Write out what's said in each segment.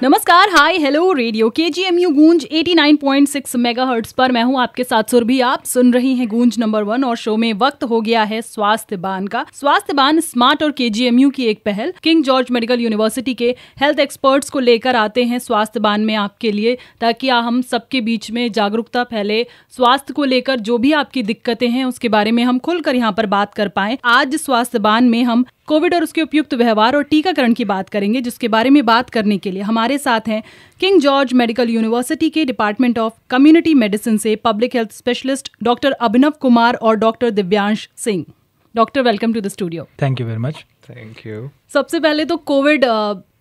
नमस्कार, हाय, hello, radio KGMU गूंज 89.6 megahertz पर मैं हूं आपके साथ सुरभि। आप सुन रही हैं गूंज नंबर 1 और शो में वक्त हो गया है स्वास्थ्य बान का। स्वास्थ्य बान स्मार्ट और KGMU की एक पहल। किंग जॉर्ज मेडिकल यूनिवर्सिटी के हेल्थ एक्सपर्ट्स को लेकर आते हैं स्वास्थ्य बान में आपके लिए, ताकि हम सबके बीच में जागरूकता फैले। स्वास्थ्य को लेकर जो भी आपकी दिक्कतें हैं उसके बारे में हम खुलकर यहाँ पर बात कर पाएं। आज स्वास्थ्य बान में हम कोविड और उसके उपयुक्त व्यवहार और टीकाकरण की बात करेंगे, जिसके बारे में बात करने के लिए हमारे साथ हैं किंग जॉर्ज मेडिकल यूनिवर्सिटी के डिपार्टमेंट ऑफ कम्युनिटी मेडिसिन से public health specialist doctor Abhinav Kumar और doctor Divyansh Singh. Doctor, welcome to the studio. Thank you very much. Thank you. सबसे पहले तो कोविड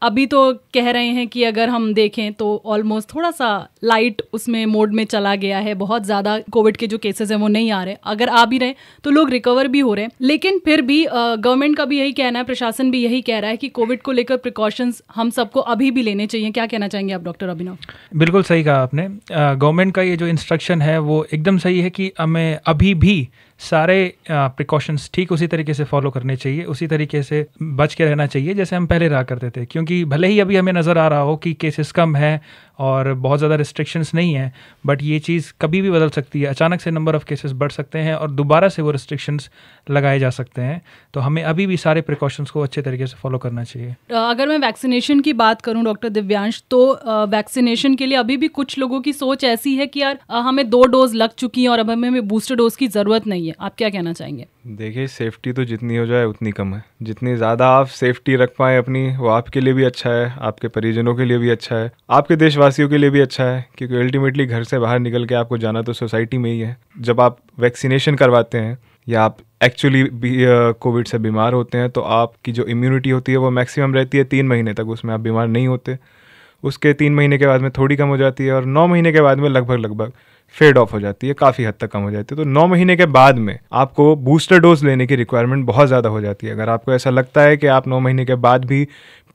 अभी तो कह रहे हैं कि अगर हम देखें तो ऑलमोस्ट थोड़ा सा लाइट उसमें मोड में चला गया है। बहुत ज़्यादा कोविड के जो केसेस हैं वो नहीं आ रहे, अगर आ भी रहे तो लोग रिकवर भी हो रहे हैं। लेकिन फिर भी गवर्नमेंट का भी यही कहना है, प्रशासन भी यही कह रहा है कि कोविड को लेकर प्रिकॉशंस हम सबको अभी भी लेने चाहिए। क्या कहना चाहेंगे आप डॉक्टर अभिनव? बिल्कुल सही कहा आपने। गवर्नमेंट का ये जो इंस्ट्रक्शन है वो एकदम सही है कि हमें अभी भी सारे प्रिकॉशंस ठीक उसी तरीके से फॉलो करने चाहिए, उसी तरीके से बच के रहना चाहिए जैसे हम पहले रहा करते थे। क्योंकि भले ही अभी हमें नज़र आ रहा हो कि केसेस कम है और बहुत ज़्यादा रिस्ट्रिक्शंस नहीं है, बट ये चीज़ कभी भी बदल सकती है। अचानक से नंबर ऑफ़ केसेस बढ़ सकते हैं और दोबारा से वो रिस्ट्रिक्शंस लगाए जा सकते हैं। तो हमें अभी भी सारे प्रिकॉशंस को अच्छे तरीके से फॉलो करना चाहिए। अगर मैं वैक्सीनेशन की बात करूं डॉक्टर दिव्यांश, तो वैक्सीनेशन के लिए अभी भी कुछ लोगों की सोच ऐसी है कि यार हमें 2 डोज लग चुकी हैं और अब हमें बूस्टर डोज की ज़रूरत नहीं है। आप क्या कहना चाहेंगे? देखिए, सेफ्टी तो जितनी हो जाए उतनी कम है। जितनी ज़्यादा आप सेफ्टी रख पाएँ अपनी, वो आपके लिए भी अच्छा है, आपके परिजनों के लिए भी अच्छा है, आपके देशवासियों के लिए भी अच्छा है। क्योंकि अल्टीमेटली घर से बाहर निकल के आपको जाना तो सोसाइटी में ही है। जब आप वैक्सीनेशन करवाते हैं या आप एक्चुअली कोविड से बीमार होते हैं तो आपकी जो इम्यूनिटी होती है वो मैक्सिमम रहती है 3 महीने तक, उसमें आप बीमार नहीं होते। उसके 3 महीने के बाद में थोड़ी कम हो जाती है और 9 महीने के बाद में लगभग फेड ऑफ हो जाती है, काफ़ी हद तक कम हो जाती है। तो 9 महीने के बाद में आपको बूस्टर डोज लेने की रिक्वायरमेंट बहुत ज़्यादा हो जाती है। अगर आपको ऐसा लगता है कि आप 9 महीने के बाद भी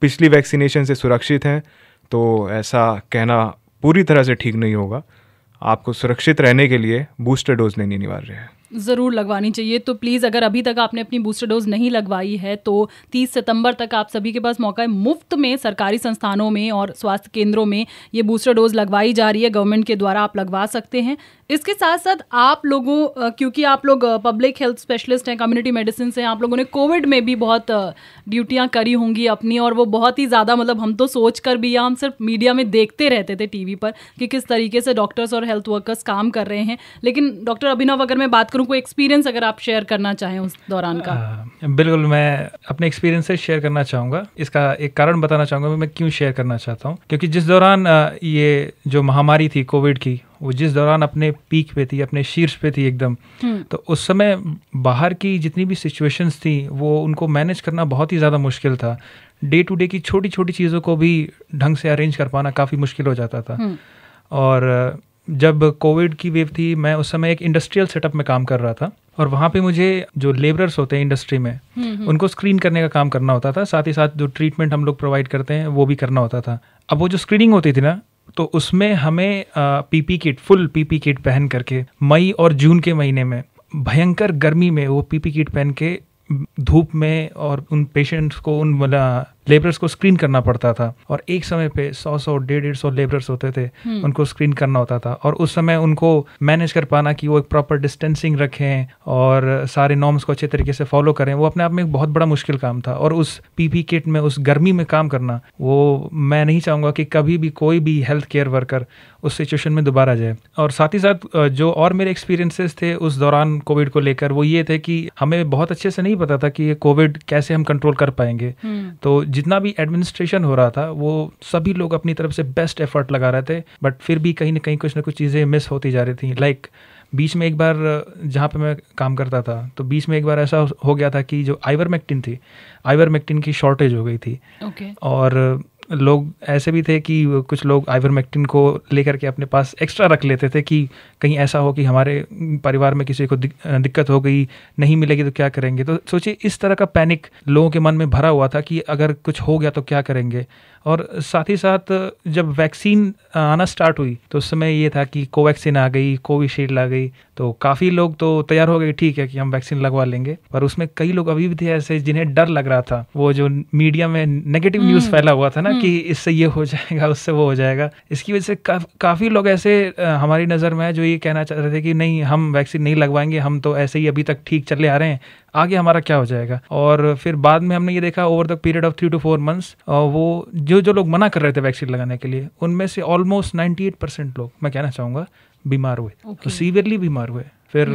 पिछली वैक्सीनेशन से सुरक्षित हैं, तो ऐसा कहना पूरी तरह से ठीक नहीं होगा। आपको सुरक्षित रहने के लिए बूस्टर डोज लेनी अनिवार्य है, ज़रूर लगवानी चाहिए। तो प्लीज़, अगर अभी तक आपने अपनी बूस्टर डोज नहीं लगवाई है तो 30 सितंबर तक आप सभी के पास मौका है। मुफ्त में सरकारी संस्थानों में और स्वास्थ्य केंद्रों में ये बूस्टर डोज लगवाई जा रही है गवर्नमेंट के द्वारा, आप लगवा सकते हैं। इसके साथ साथ आप लोगों, क्योंकि आप लोग पब्लिक हेल्थ स्पेशलिस्ट हैं, कम्युनिटी मेडिसिन से, आप लोगों ने कोविड में भी बहुत ड्यूटियाँ करी होंगी अपनी, और वो बहुत ही ज़्यादा, मतलब हम तो सोच कर भी, या हम सिर्फ मीडिया में देखते रहते थे टीवी पर कि किस तरीके से डॉक्टर्स और हेल्थ वर्कर्स काम कर रहे हैं। लेकिन डॉक्टर अभिनव, अगर मैं बात करूं, कोई एक्सपीरियंस अगर आप शेयर करना चाहें उस दौरान का? बिल्कुल, मैं अपने एक्सपीरियंस से शेयर करना चाहूँगा। इसका एक कारण बताना चाहूँगा मैं क्यों शेयर करना चाहता हूँ। क्योंकि जिस दौरान ये जो महामारी थी कोविड की, वो जिस दौरान अपने पीक पे थी, अपने शीर्ष पे थी एकदम, तो उस समय बाहर की जितनी भी सिचुएशंस थी वो उनको मैनेज करना बहुत ही ज़्यादा मुश्किल था। डे टू डे की छोटी छोटी चीज़ों को भी ढंग से अरेंज कर पाना काफ़ी मुश्किल हो जाता था। और जब कोविड की वेव थी, मैं उस समय एक इंडस्ट्रियल सेटअप में काम कर रहा था और वहाँ पे मुझे जो लेबरर्स होते हैं इंडस्ट्री में, उनको स्क्रीन करने का काम करना होता था। साथ ही साथ जो ट्रीटमेंट हम लोग प्रोवाइड करते हैं वो भी करना होता था। अब वो जो स्क्रीनिंग होती थी ना, तो उसमें हमें PP kit, full PP kit पहन करके मई और जून के महीने में भयंकर गर्मी में वो पीपी किट पहन के धूप में और उन पेशेंट्स को, उन लेबरर्स को स्क्रीन करना पड़ता था। और एक समय पे 100 150 लेबरर्स होते थे, उनको स्क्रीन करना होता था। और उस समय उनको मैनेज कर पाना कि वो एक प्रॉपर डिस्टेंसिंग रखें और सारे नॉर्म्स को अच्छे तरीके से फॉलो करें, वो अपने आप में एक बहुत बड़ा मुश्किल काम था। और उस पीपी किट में, उस गर्मी में काम करना, वो मैं नहीं चाहूँगा कि कभी भी कोई भी हेल्थ केयर वर्कर उस सिचुएशन में दोबारा जाए। और साथ ही साथ जो और मेरे एक्सपीरियंसेस थे उस दौरान कोविड को लेकर, वो ये थे कि हमें बहुत अच्छे से नहीं पता था कि ये कोविड कैसे हम कंट्रोल कर पाएंगे। तो जितना भी एडमिनिस्ट्रेशन हो रहा था, वो सभी लोग अपनी तरफ से बेस्ट एफर्ट लगा रहे थे, बट फिर भी कहीं ना कहीं कुछ ना कुछ चीज़ें मिस होती जा रही थी। लाइक बीच में एक बार जहाँ पे मैं काम करता था, तो बीच में एक बार ऐसा हो गया था कि जो आइवरमेक्टिन थी, आइवरमेक्टिन की शॉर्टेज हो गई थी। और लोग ऐसे भी थे कि कुछ लोग आइवरमेक्टिन को लेकर के अपने पास एक्स्ट्रा रख लेते थे कि कहीं ऐसा हो कि हमारे परिवार में किसी को दिक्कत हो गई, नहीं मिलेगी तो क्या करेंगे। तो सोचिए, इस तरह का पैनिक लोगों के मन में भरा हुआ था कि अगर कुछ हो गया तो क्या करेंगे। और साथ ही साथ जब वैक्सीन आना स्टार्ट हुई तो उस समय ये था कि कोवैक्सीन आ गई, कोविशील्ड आ गई, तो काफ़ी लोग तो तैयार हो गए, ठीक है कि हम वैक्सीन लगवा लेंगे। पर उसमें कई लोग अभी भी थे ऐसे जिन्हें डर लग रहा था। वो जो मीडिया में नेगेटिव न्यूज़ फैला हुआ था ना कि इससे ये हो जाएगा, उससे वो हो जाएगा। इसकी वजह से काफ़ी लोग ऐसे हमारी नज़र में है जो ये कहना चाह रहे थे कि नहीं, हम वैक्सीन नहीं लगवाएंगे, हम तो ऐसे ही अभी तक ठीक चले आ रहे हैं, आगे हमारा क्या हो जाएगा। और फिर बाद में हमने ये देखा over the period of 3 to 4 months वो जो लोग मना कर रहे थे वैक्सीन लगाने के लिए, उनमें से ऑलमोस्ट 98% लोग, मैं कहना चाहूँगा, बीमार हुए, तो सीवियरली बीमार हुए। फिर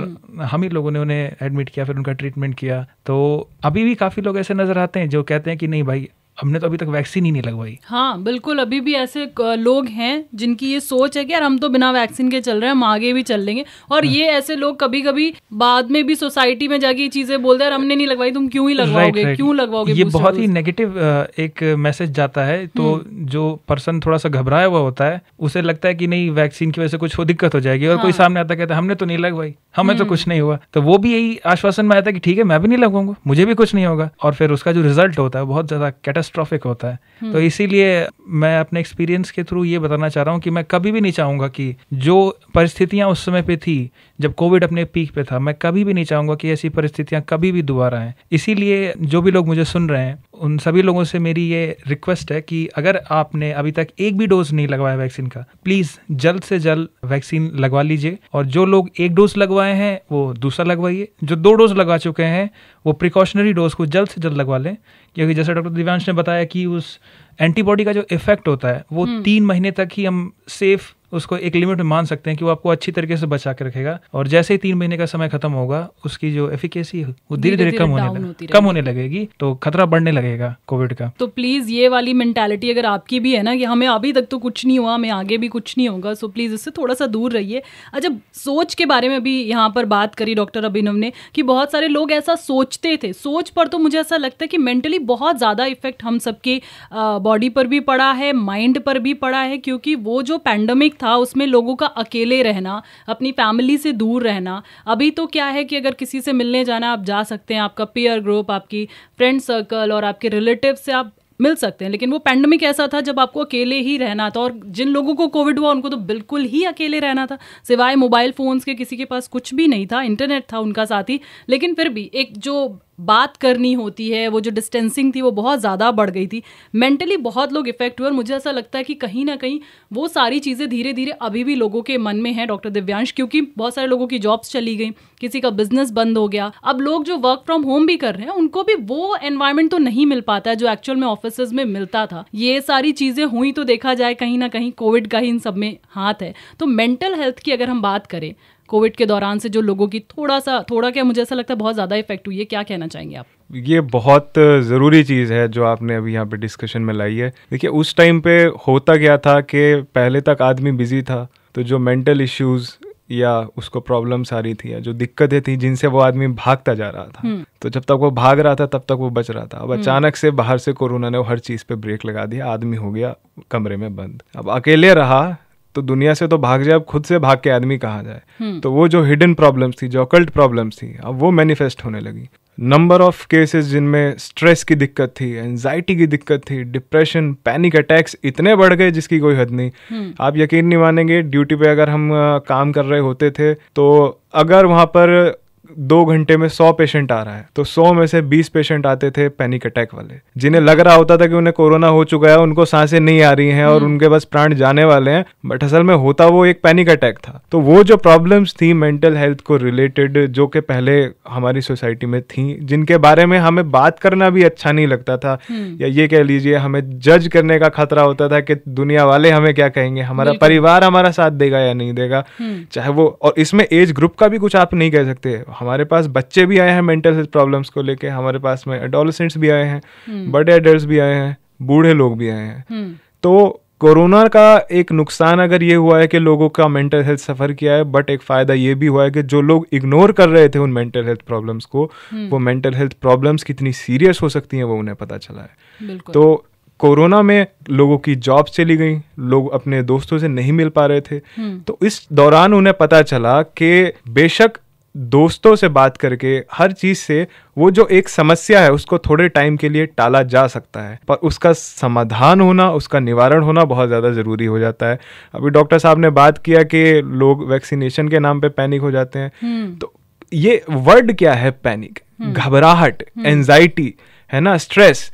हम ही लोगों ने उन्हें एडमिट किया, फिर उनका ट्रीटमेंट किया। तो अभी भी काफ़ी लोग ऐसे नज़र आते हैं जो कहते हैं कि नहीं भाई, हमने तो अभी तक वैक्सीन ही नहीं लगवाई। हाँ बिल्कुल, अभी भी ऐसे लोग हैं जिनकी ये सोच है कि यार हम तो बिना वैक्सीन के चल रहे हैं, हम आगे भी चल लेंगे। और ये ऐसे लोग कभी कभी बाद में भी सोसाइटी में जाके ये चीजें बोलते हैं, हमने नहीं लगवाई, तुम क्यों ही लगवाओगे, क्यों लगवाओगे। ये बहुत ही नेगेटिव एक मैसेज जाता है। तो जो पर्सन थोड़ा सा घबराया हुआ होता है, उसे लगता है कि नहीं वैक्सीन की वजह से कुछ दिक्कत हो जाएगी, और कोई सामने आता कहता है हमने तो नहीं लगवाई, हमें तो कुछ नहीं हुआ, तो वो भी यही आश्वासन में आता है कि ठीक है मैं भी नहीं लगवाऊंगा, मुझे भी कुछ नहीं होगा। और फिर उसका जो रिजल्ट होता है बहुत ज्यादा कैटास्ट्रॉफिक होता है। तो इसीलिए मैं अपने एक्सपीरियंस के थ्रू ये बताना चाह रहा हूँ कि मैं कभी भी नहीं चाहूंगा कि जो परिस्थितियां उस समय पे थी जब कोविड अपने पीक पे था, मैं कभी भी नहीं चाहूंगा कि ऐसी परिस्थितियां कभी भी दोबारा आएं। इसीलिए जो भी लोग मुझे सुन रहे हैं, उन सभी लोगों से मेरी ये रिक्वेस्ट है कि अगर आपने अभी तक एक भी डोज नहीं लगवाया वैक्सीन का, प्लीज जल्द से जल्द वैक्सीन लगवा लीजिए। और जो लोग 1 डोज लगवाए हैं वो दूसरा लगवाइए, जो 2 डोज लगा चुके हैं वो प्रिकॉशनरी डोज को जल्द से जल्द लगवा लें, क्योंकि जैसे डॉक्टर दिव्यांश ने बताया कि उस एंटीबॉडी का जो इफेक्ट होता है वो 3 महीने तक ही हम सेफ उसको एक लिमिट में मान सकते हैं कि वो आपको अच्छी तरीके से बचा के रखेगा। और जैसे ही 3 महीने का समय खत्म होगा, उसकी जो एफिकेसी है वो धीरे धीरे कम होने लगेगी, तो खतरा बढ़ने लगेगा कोविड का। तो प्लीज ये वाली मेंटालिटी अगर आपकी भी है ना कि हमें अभी तक तो कुछ नहीं हुआ, हमें आगे भी कुछ नहीं होगा, सो प्लीज इससे थोड़ा सा दूर रहिए। अच्छा, सोच के बारे में भी यहाँ पर बात करी डॉक्टर अभिनव ने कि बहुत सारे लोग ऐसा सोचते थे। सोच पर तो मुझे ऐसा लगता है कि मेंटली बहुत ज्यादा इफेक्ट हम सबके बॉडी पर भी पड़ा है, माइंड पर भी पड़ा है, क्योंकि वो जो पैंडेमिक था उसमें लोगों का अकेले रहना, अपनी फैमिली से दूर रहना। अभी तो क्या है कि अगर किसी से मिलने जाना आप जा सकते हैं, आपका पीयर ग्रुप, आपकी फ्रेंड सर्कल और आपके रिलेटिव से आप मिल सकते हैं, लेकिन वो पैंडेमिक ऐसा था जब आपको अकेले ही रहना था। और जिन लोगों को कोविड हुआ उनको तो बिल्कुल ही अकेले रहना था, सिवाय मोबाइल फोन्स के किसी के पास कुछ भी नहीं था, इंटरनेट था उनका साथ ही। लेकिन फिर भी एक जो बात करनी होती है, वो जो डिस्टेंसिंग थी वो बहुत ज़्यादा बढ़ गई थी। मेंटली बहुत लोग इफेक्ट हुए और मुझे ऐसा लगता है कि कहीं ना कहीं वो सारी चीज़ें धीरे धीरे अभी भी लोगों के मन में है डॉक्टर दिव्यांश, क्योंकि बहुत सारे लोगों की जॉब्स चली गई, किसी का बिजनेस बंद हो गया। अब लोग जो वर्क फ्रॉम होम भी कर रहे हैं उनको भी वो एनवायरनमेंट तो नहीं मिल पाता है जो एक्चुअल में ऑफिस में मिलता था। ये सारी चीज़ें हुई तो देखा जाए कहीं ना कहीं कोविड का ही इन सब में हाथ है। तो मेंटल हेल्थ की अगर हम बात करें, कोविड के दौरान से जो लोगों की थोड़ा क्या मुझे ऐसा लगता है बहुत ज़्यादा इफेक्ट हुई है, क्या कहना चाहेंगे आप? ये बहुत ज़रूरी चीज़ है जो आपने अभी यहाँ पे डिस्कशन में लाई है। देखिए, उस टाइम पे होता क्या था कि पहले तक आदमी बिजी था, तो जो मेंटल इश्यूज़ या उसको प्रॉब्लम्स आ रही थी या जो दिक्कतें थी जिनसे वो आदमी भागता जा रहा था, तो जब तक वो भाग रहा था तब तक वो बच रहा था। अब अचानक से बाहर से कोरोना ने हर चीज़ पे ब्रेक लगा दिया, आदमी हो गया कमरे में बंद। अब अकेले रहा तो दुनिया से तो भाग जाए, अब खुद से भाग के आदमी कहाँ जाए। तो वो जो हिडन प्रॉब्लम्स थी, जो अकल्ट प्रॉब्लम्स थी, अब वो मैनिफेस्ट होने लगी। नंबर ऑफ केसेस जिनमें स्ट्रेस की दिक्कत थी, एंजाइटी की दिक्कत थी, डिप्रेशन, पैनिक अटैक्स इतने बढ़ गए जिसकी कोई हद नहीं। आप यकीन नहीं मानेंगे, ड्यूटी पे अगर हम काम कर रहे होते थे तो अगर वहाँ पर 2 घंटे में 100 पेशेंट आ रहा है तो 100 में से 20 पेशेंट आते थे पैनिक अटैक वाले, जिन्हें लग रहा होता था कि उन्हें कोरोना हो चुका है, उनको सांसें नहीं आ रही हैं और उनके बस प्राण जाने वाले हैं, बट असल में होता वो एक पैनिक अटैक था। तो वो जो प्रॉब्लम्स थी मेंटल हेल्थ को रिलेटेड, जो कि पहले हमारी सोसाइटी में थी, जिनके बारे में हमें बात करना भी अच्छा नहीं लगता था, या ये कह लीजिए हमें जज करने का खतरा होता था कि दुनिया वाले हमें क्या कहेंगे, हमारा परिवार हमारा साथ देगा या नहीं देगा, चाहे वो, और इसमें एज ग्रुप का भी कुछ आप नहीं कह सकते। हमारे पास बच्चे भी आए हैं मेंटल हेल्थ प्रॉब्लम्स को लेके, हमारे पास में एडोलेसेंट्स भी आए हैं, बड़े एडल्ट्स भी आए हैं, बूढ़े लोग भी आए हैं। तो कोरोना का एक नुकसान अगर ये हुआ है कि लोगों का मेंटल हेल्थ सफ़र किया है, बट एक फ़ायदा ये भी हुआ है कि जो लोग इग्नोर कर रहे थे उन मेंटल हेल्थ प्रॉब्लम्स को, वो मेंटल हेल्थ प्रॉब्लम्स कितनी सीरियस हो सकती हैं वो उन्हें पता चला है। तो कोरोना में लोगों की जॉब चली गई, लोग अपने दोस्तों से नहीं मिल पा रहे थे, तो इस दौरान उन्हें पता चला कि बेशक दोस्तों से बात करके हर चीज से वो जो एक समस्या है उसको थोड़े टाइम के लिए टाला जा सकता है, पर उसका समाधान होना, उसका निवारण होना बहुत ज़्यादा ज़रूरी हो जाता है। अभी डॉक्टर साहब ने बात किया कि लोग वैक्सीनेशन के नाम पे पैनिक हो जाते हैं, तो ये वर्ड क्या है पैनिक? घबराहट, एंजाइटी है ना, स्ट्रेस,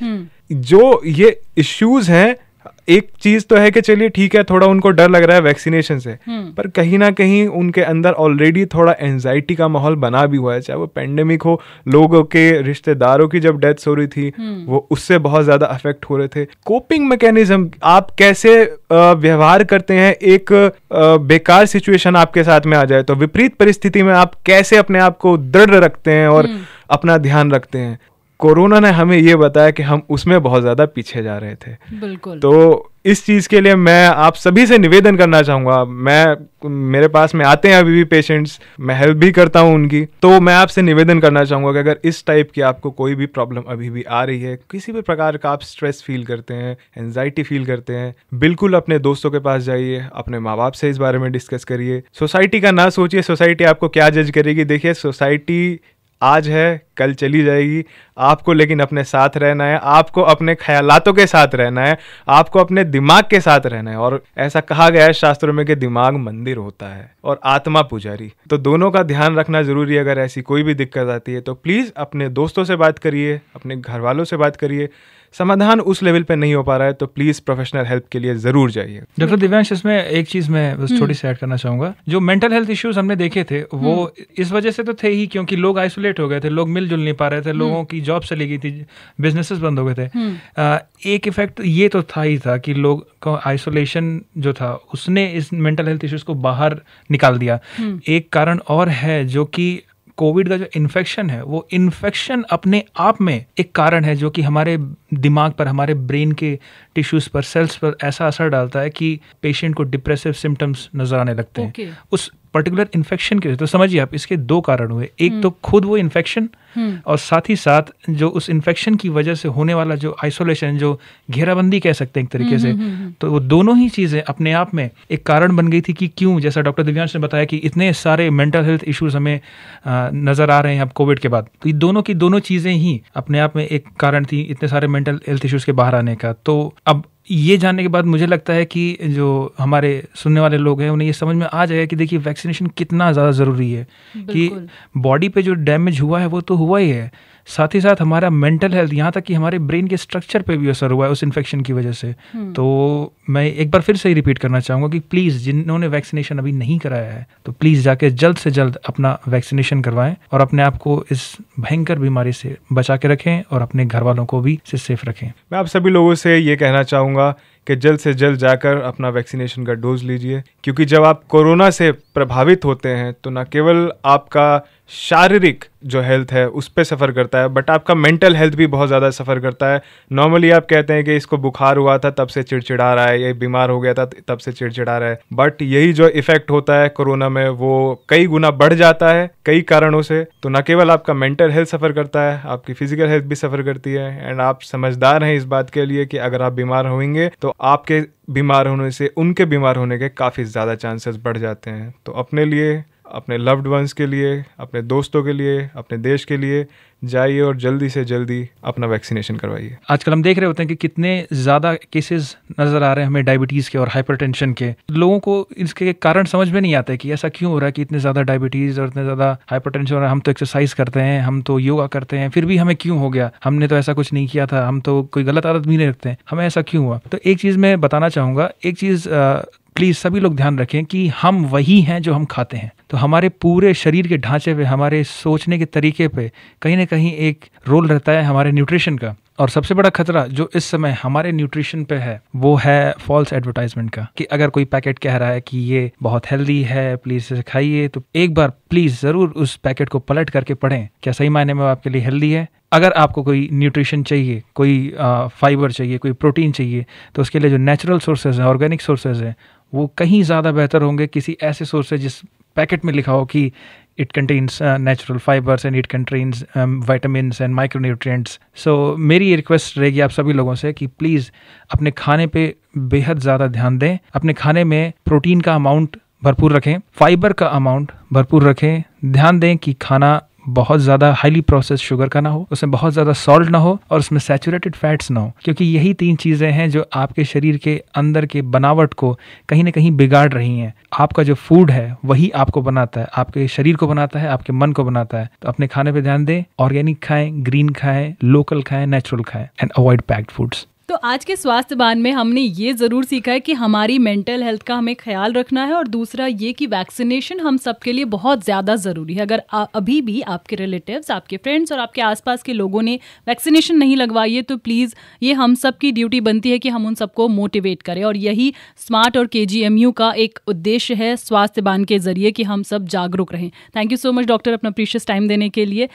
जो ये इश्यूज हैं एक चीज तो है कि चलिए ठीक है, थोड़ा उनको डर लग रहा है वैक्सीनेशन से, पर कहीं ना कहीं उनके अंदर ऑलरेडी थोड़ा एंजाइटी का माहौल बना भी हुआ है, चाहे वो पेंडेमिक हो, लोगों के रिश्तेदारों की जब डेथ्स हो रही थी वो उससे बहुत ज्यादा अफेक्ट हो रहे थे। कोपिंग मैकेनिज्म, आप कैसे व्यवहार करते हैं एक बेकार सिचुएशन आपके साथ में आ जाए तो विपरीत परिस्थिति में आप कैसे अपने आप को दृढ़ रखते हैं और अपना ध्यान रखते हैं। कोरोना ने हमें ये बताया कि हम उसमें बहुत ज्यादा पीछे जा रहे थे। बिल्कुल। तो इस चीज के लिए मैं आप सभी से निवेदन करना चाहूंगा, मेरे पास में आते हैं अभी भी पेशेंट्स, मैं हेल्प भी करता हूं उनकी, तो मैं आपसे निवेदन करना चाहूंगा कि अगर इस टाइप की आपको कोई भी प्रॉब्लम अभी भी आ रही है, किसी भी प्रकार का आप स्ट्रेस फील करते हैं, एंजाइटी फील करते हैं, बिल्कुल अपने दोस्तों के पास जाइए, अपने माँ बाप से इस बारे में डिस्कस करिए। सोसाइटी का ना सोचिए सोसाइटी आपको क्या जज करेगी। देखिए सोसाइटी आज है कल चली जाएगी, आपको लेकिन अपने साथ रहना है, आपको अपने ख्यालातों के साथ रहना है, आपको अपने दिमाग के साथ रहना है। और ऐसा कहा गया है शास्त्रों में कि दिमाग मंदिर होता है और आत्मा पुजारी, तो दोनों का ध्यान रखना जरूरी है। अगर ऐसी कोई भी दिक्कत आती है तो प्लीज़ अपने दोस्तों से बात करिए, अपने घर वालों से बात करिए। समाधान उस लेवल पे नहीं हो पा रहा है तो प्लीज प्रोफेशनल हेल्प के लिए जरूर जाइए। डॉक्टर दिव्यांश, इसमें एक चीज मैं बस थोड़ी सी ऐड करना चाहूंगा। जो मेंटल हेल्थ इश्यूज हमने देखे थे वो इस वजह से तो थे ही क्योंकि लोग आइसोलेट हो गए थे, लोग मिलजुल नहीं पा रहे थे, लोगों की जॉब चली गई थी, बिजनेसेस बंद हो गए थे। एक इफेक्ट ये तो था ही था कि लोग को आइसोलेशन जो था उसने इस मेंटल हेल्थ इश्यूज को बाहर निकाल दिया। एक कारण और है जो कि कोविड का जो इन्फेक्शन है, वो इन्फेक्शन अपने आप में एक कारण है जो कि हमारे दिमाग पर, हमारे ब्रेन के टिश्यूज पर, सेल्स पर ऐसा असर डालता है कि पेशेंट को डिप्रेसिव सिम्टम्स नजर आने लगते हैं उस पर्टिकुलर इन्फेक्शन के। तो समझिए आप, इसके दो कारण हुए, एक तो खुद वो इन्फेक्शन और साथ ही साथ जो उस इन्फेक्शन की वजह से होने वाला जो आइसोलेशन, जो घेराबंदी कह सकते हैं एक तरीके से। तो वो दोनों ही चीजें अपने आप में एक कारण बन गई थी कि क्यों, जैसा डॉक्टर दिव्यांश ने बताया कि इतने सारे मेंटल हेल्थ इश्यूज हमें नजर आ रहे हैं अब कोविड के बाद। तो ये दोनों की दोनों चीजें ही अपने आप में एक कारण थी इतने सारे मेंटल हेल्थ इश्यूज के बाहर आने का। तो अब ये जानने के बाद मुझे लगता है कि जो हमारे सुनने वाले लोग हैं उन्हें ये समझ में आ जाएगा कि देखिए वैक्सीनेशन कितना ज़्यादा ज़रूरी है, कि बॉडी पे जो डैमेज हुआ है वो तो हुआ ही है, साथ ही साथ हमारा मेंटल हेल्थ, यहाँ तक कि हमारे ब्रेन के स्ट्रक्चर पे भी असर हुआ है उस इन्फेक्शन की वजह से। तो मैं एक बार फिर से ही रिपीट करना चाहूँगा कि प्लीज़ जिन्होंने वैक्सीनेशन अभी नहीं कराया है तो प्लीज़ जाके जल्द से जल्द अपना वैक्सीनेशन करवाएं और अपने आप को इस भयंकर बीमारी से बचा के रखें और अपने घर वालों को भी इससे सेफ रखें। मैं आप सभी लोगों से ये कहना चाहूँगा कि जल्द से जल्द जाकर अपना वैक्सीनेशन का डोज लीजिए, क्योंकि जब आप कोरोना से प्रभावित होते हैं तो न केवल आपका शारीरिक जो हेल्थ है उस पर सफ़र करता है, बट आपका मेंटल हेल्थ भी बहुत ज़्यादा सफ़र करता है। नॉर्मली आप कहते हैं कि इसको बुखार हुआ था तब से चिड़चिड़ा रहा है, ये बीमार हो गया था तब से चिड़चिड़ा रहा है, बट यही जो इफेक्ट होता है कोरोना में वो कई गुना बढ़ जाता है कई कारणों से। तो न केवल आपका मेंटल हेल्थ सफ़र करता है, आपकी फिजिकल हेल्थ भी सफ़र करती है। एंड आप समझदार हैं इस बात के लिए कि अगर आप बीमार होंगे तो आपके बीमार होने से उनके बीमार होने के काफ़ी ज़्यादा चांसेस बढ़ जाते हैं। तो अपने लिए, अपने लव्ड वंस के लिए, अपने दोस्तों के लिए, अपने देश के लिए जाइए और जल्दी से जल्दी अपना वैक्सीनेशन करवाइए। आजकल हम देख रहे होते हैं कि कितने ज़्यादा केसेस नज़र आ रहे हैं हमें डायबिटीज़ के और हाइपरटेंशन के। लोगों को इसके कारण समझ में नहीं आता है कि ऐसा क्यों हो रहा है कि इतने ज़्यादा डायबिटीज़ और इतने ज़्यादा हाइपरटेंशन हो रहा है। हम तो एक्सरसाइज करते हैं, हम तो योगा करते हैं, फिर भी हमें क्यों हो गया? हमने तो ऐसा कुछ नहीं किया था, हम तो कोई गलत आदत भी नहीं रखते हैं, हमें ऐसा क्यों हुआ? तो एक चीज़ मैं बताना चाहूँगा, एक चीज़ प्लीज़ सभी लोग ध्यान रखें कि हम वही हैं जो हम खाते हैं। तो हमारे पूरे शरीर के ढांचे पे, हमारे सोचने के तरीके पे कहीं ना कहीं एक रोल रहता है हमारे न्यूट्रिशन का। और सबसे बड़ा खतरा जो इस समय हमारे न्यूट्रिशन पे है वो है फॉल्स एडवर्टाइजमेंट का, कि अगर कोई पैकेट कह रहा है कि ये बहुत हेल्दी है, प्लीज इसे खाइए, तो एक बार प्लीज जरूर उस पैकेट को पलट करके पढ़ें, क्या सही मायने में आपके लिए हेल्दी है। अगर आपको कोई न्यूट्रिशन चाहिए, कोई फाइबर चाहिए, कोई प्रोटीन चाहिए, तो उसके लिए जो नेचुरल सोर्सेज हैं, ऑर्गेनिक सोर्सेज हैं, वो कहीं ज़्यादा बेहतर होंगे किसी ऐसे सोर्स से जिस पैकेट में लिखा हो कि it contains natural fibers and it contains vitamins and micronutrients। so मेरी रिक्वेस्ट रहेगी आप सभी लोगों से कि प्लीज़ अपने खाने पे बेहद ज़्यादा ध्यान दें, अपने खाने में प्रोटीन का अमाउंट भरपूर रखें, फाइबर का अमाउंट भरपूर रखें, ध्यान दें कि खाना बहुत ज़्यादा हाईली प्रोसेस शुगर का ना हो, उसमें बहुत ज़्यादा सॉल्ट ना हो और उसमें सैचुरेटेड फैट्स ना हो, क्योंकि यही तीन चीज़ें हैं जो आपके शरीर के अंदर के बनावट को कहीं ना कहीं बिगाड़ रही हैं। आपका जो फूड है वही आपको बनाता है, आपके शरीर को बनाता है, आपके मन को बनाता है। तो अपने खाने पे ध्यान दें, ऑर्गेनिक खाएं, ग्रीन खाएं, लोकल खाएं, नेचुरल खाएं एंड अवॉइड पैक्ड फूड्स। तो आज के स्वास्थ्य बान में हमने ये ज़रूर सीखा है कि हमारी मेंटल हेल्थ का हमें ख्याल रखना है, और दूसरा ये कि वैक्सीनेशन हम सबके लिए बहुत ज़्यादा ज़रूरी है। अगर अभी भी आपके रिलेटिव्स, आपके फ्रेंड्स और आपके आसपास के लोगों ने वैक्सीनेशन नहीं लगवाई है तो प्लीज़ ये हम सब की ड्यूटी बनती है कि हम उन सबको मोटिवेट करें, और यही स्मार्ट और KGMU का एक उद्देश्य है स्वास्थ्य बान के ज़रिए कि हम सब जागरूक रहें। Thank you so much doctor अपना प्रीशियस टाइम देने के लिए।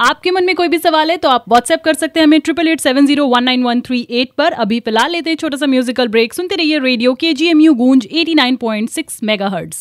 आपके मन में कोई भी सवाल है तो आप व्हाट्सएप कर सकते हैं हमें 8887019138 पर। अभी फिलहाल लेते हैं छोटा सा म्यूजिकल ब्रेक। सुनते रहिए रेडियो KGMU गूंज 89.6 मेगाहर्ट्ज।